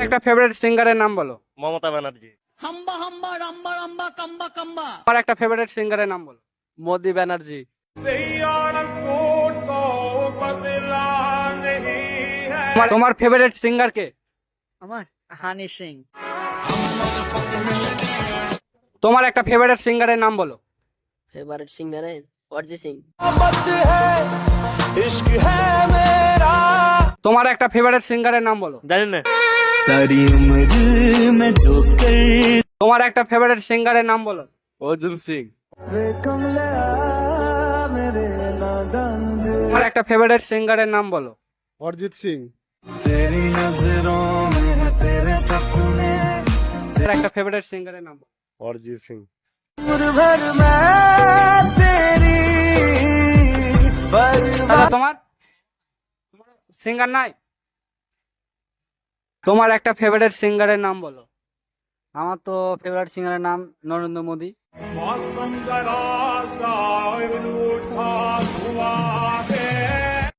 একটা ফেভারিট সিঙ্গারের নাম বলো। মমতা ব্যানার্জি। হাম্বা হাম্বা রাম্বা রাম্বা কাম্বা কাম্বা। আমার একটা ফেভারিট সিঙ্গারের নাম বলো। মোদি ব্যানার্জি। তোমার ফেভারিট সিঙ্গার কে? আমার হানি সিং। তোমার একটা ফেভারিট সিঙ্গারের নাম বলো। ফেভারিট সিঙ্গারের অরিজিৎ সিং। তোমার একটা ফেভারিট সিঙ্গারের নাম বলো। জানি না। তোমার একটা ফেভারিট সিঙ্গারের নাম বলো। অর্জুন সিং। তোমার একটা ফেভারিট সিঙ্গারের নাম বলো। অরিজিৎ সিং। তোমার একটা ফেভারিট সিঙ্গারের নাম বলো। অরিজিৎ সিং। দাদা তোমার সিঙ্গার নাই? তোমার একটা ফেভারিট সিঙ্গারের নাম বলো। আমার তো ফেভারিট সিঙ্গারের নাম নরেন্দ্র মোদি। मौसम जरा सा उठा हुआ